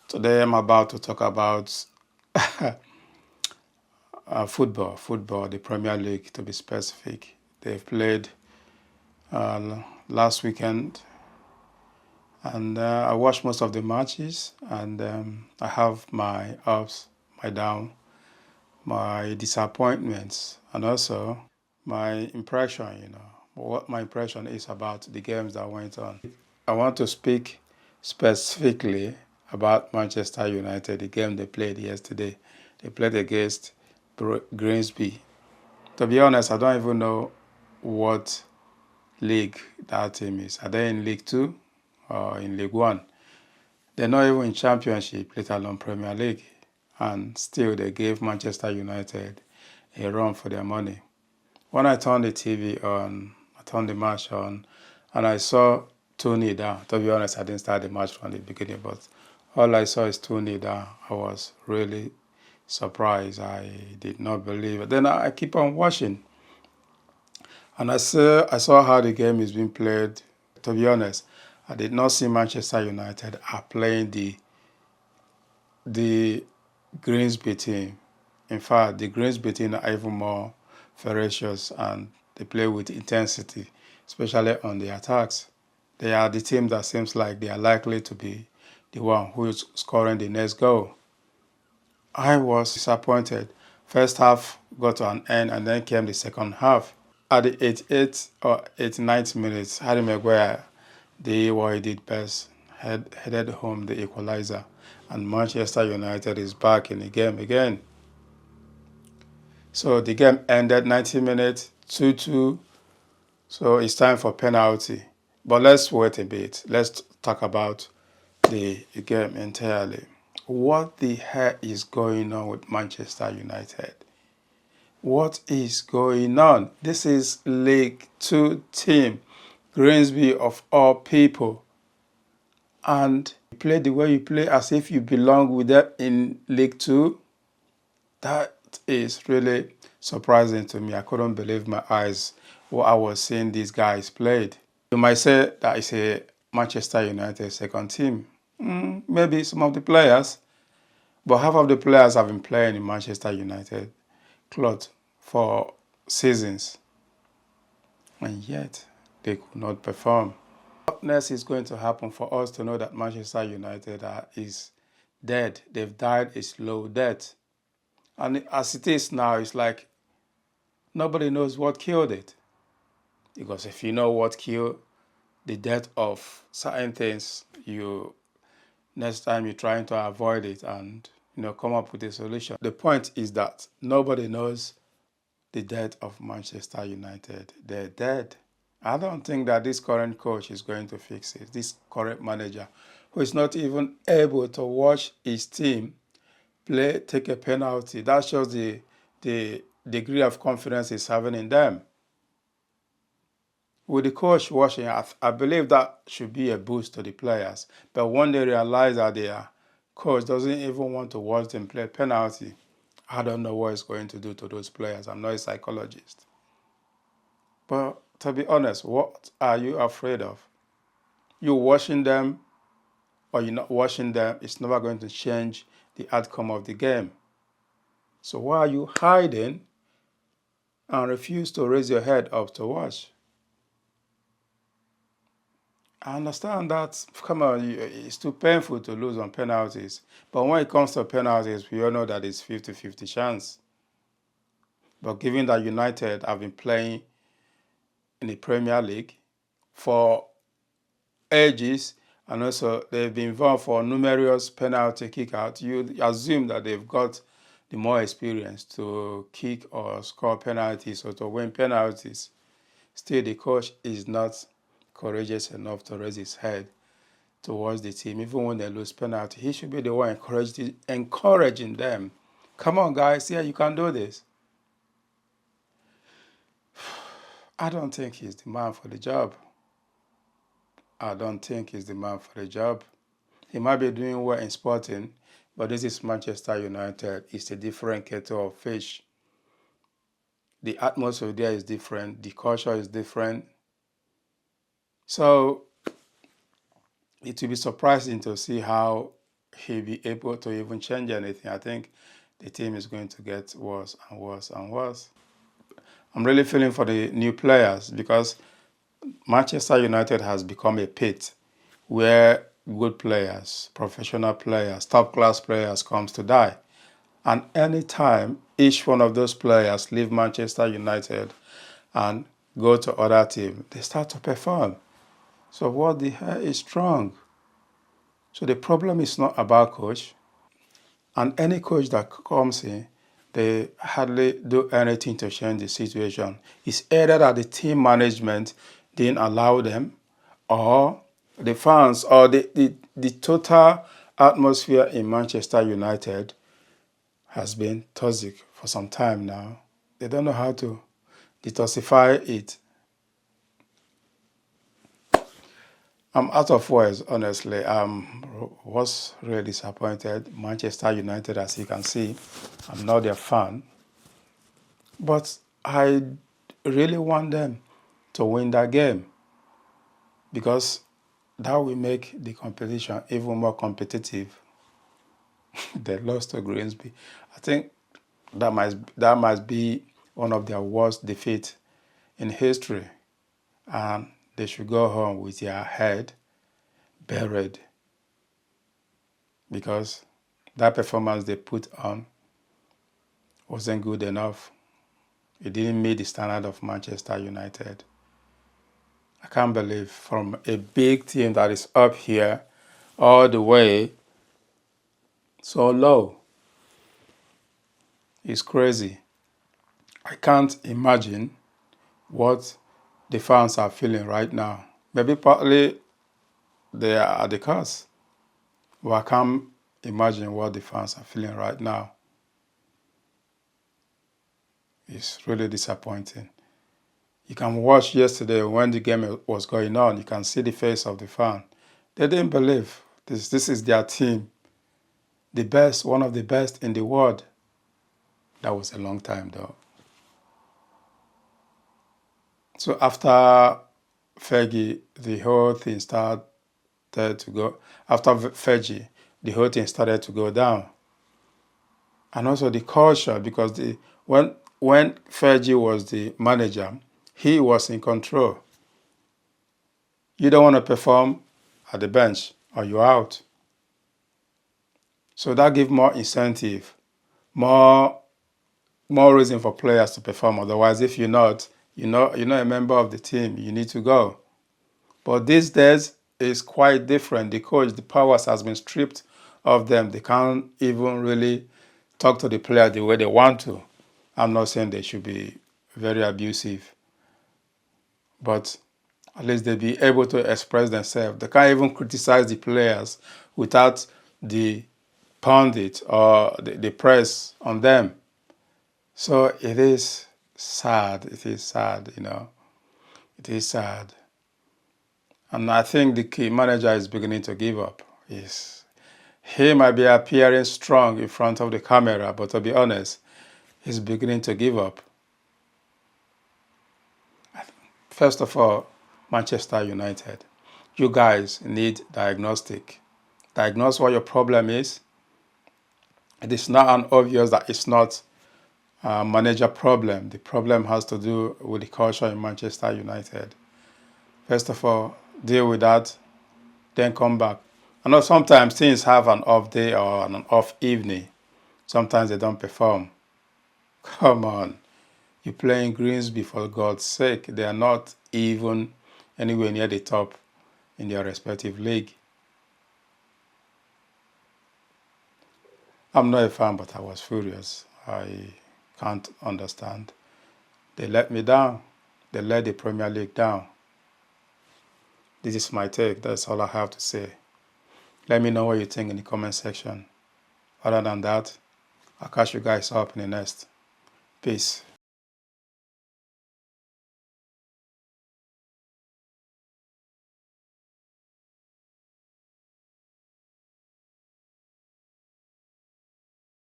Today I'm about to talk about football, the Premier League to be specific. They've played last weekend, and I watched most of the matches, and I have my ups, my downs, my disappointments, and also my impression, what my impression is about the games that went on. I want to speak specifically about Manchester United, the game they played yesterday. They played against Grimsby. To be honest, I don't even know what league that team is. Are they in League 2 or in League 1? They're not even in Championship, let alone Premier League. And still, they gave Manchester United a run for their money. When I turned the TV on, I turned the match on, and I saw 2-0 down. To be honest, I didn't start the match from the beginning, but all I saw is 2-0 down. I was really surprised. I did not believe it. Then I keep on watching, and I saw how the game is being played. To be honest, I did not see Manchester United are playing the Grimsby team. In fact, the Grimsby team are even more ferocious and they play with intensity, especially on the attacks. They are the team that seems like they are likely to be the one who is scoring the next goal. I was disappointed. First half got to an end and then came the second half. At the 88th or 89th minutes, Harry Maguire did what he did best, headed home the equalizer, and Manchester United is back in the game again. So the game ended 90 minutes, 2-2. So it's time for penalty. But let's wait a bit. Let's talk about the game entirely. What the hell is going on with Manchester United? What is going on? This is League 2 team, Grimsby of all people. And you play the way you play as if you belong with them in League 2. That is really surprising to me. I couldn't believe my eyes what I was seeing these guys played. You might say that it's a Manchester United second team. Maybe some of the players, but half of the players have been playing in Manchester United cloth for seasons, and yet they could not perform. What next is going to happen for us to know that Manchester United is dead? They've died a slow death. And as it is now, it's like nobody knows what killed it. Because if you know what killed the death of certain things, next time you're trying to avoid it and come up with a solution. The point is that nobody knows the death of Manchester United. They're dead. I don't think that this current coach is going to fix it. This current manager, who is not even able to watch his team take a penalty. That shows the degree of confidence he's having in them. With the coach watching, I believe that should be a boost to the players. But when they realize that their coach doesn't even want to watch them play penalty, I don't know what it's going to do to those players. I'm not a psychologist. But to be honest, what are you afraid of? You watching them or you're not watching them, it's never going to change the outcome of the game. So why are you hiding and refuse to raise your head up to watch? I understand that, come on, it's too painful to lose on penalties. But when it comes to penalties, we all know that it's 50-50 chance. But given that United have been playing in the Premier League for ages, and also they've been involved for numerous penalty kick-outs, you assume that they've got the more experience to kick or score penalties or to win penalties. Still, the coach is not courageous enough to raise his head towards the team. Even when they lose penalty, he should be the one encouraging them. Come on, guys, yeah, you can do this. I don't think he's the man for the job. He might be doing well in Sporting, but this is Manchester United. It's a different kettle of fish. The atmosphere there is different. The culture is different. So it will be surprising to see how he'll be able to even change anything. I think the team is going to get worse and worse and worse. I'm really feeling for the new players because Manchester United has become a pit where good players, professional players, top-class players comes to die. And anytime each one of those players leave Manchester United and go to other team, they start to perform. So what the hell is wrong? So the problem is not about coach. And any coach that comes in, they hardly do anything to change the situation. It's either that the team management didn't allow them, or the fans, or the total atmosphere in Manchester United has been toxic for some time now. They don't know how to detoxify it. I'm out of words, honestly. I was really disappointed. Manchester United, as you can see, I'm not their fan. But I really want them to win that game because that will make the competition even more competitive. They lost to GRIMSBY. I think that must be one of their worst defeats in history. And they should go home with their head buried because that performance they put on wasn't good enough. It didn't meet the standard of Manchester United. I can't believe from a big team that is up here all the way so low. It's crazy. I can't imagine what the fans are feeling right now. Maybe partly they are at the cause. But I can't imagine what the fans are feeling right now. It's really disappointing. You can watch yesterday when the game was going on. You can see the face of the fan. They didn't believe this is their team. The best, one of the best in the world. That was a long time though. So after Fergie, the whole thing started to go. After Fergie, the whole thing started to go down. And also the culture, because when Fergie was the manager, he was in control. You don't want to perform at the bench or you're out. So that gives more incentive, more reason for players to perform. Otherwise, if you're not a member of the team, you need to go. But these days it's quite different. The coach, the powers has been stripped of them. They can't even really talk to the player the way they want to. I'm not saying they should be very abusive, but at least they be able to express themselves. They can't even criticize the players without the pundit or the press on them. So it is sad. It is sad, It is sad. And I think the key manager is beginning to give up. He might be appearing strong in front of the camera, but to be honest, he's beginning to give up. First of all, Manchester United, you guys need diagnostic. Diagnose what your problem is. It is not an obvious that it's not a manager problem. The problem has to do with the culture in Manchester United. First of all, deal with that, then come back. I know sometimes things have an off day or an off evening. Sometimes they don't perform. Come on. You're playing GRIMSBY, for God's sake. They are not even anywhere near the top in their respective league. I'm not a fan, but I was furious. I can't understand. They let me down. They let the Premier League down. This is my take. That's all I have to say. Let me know what you think in the comment section. Other than that, I'll catch you guys up in the next. Peace.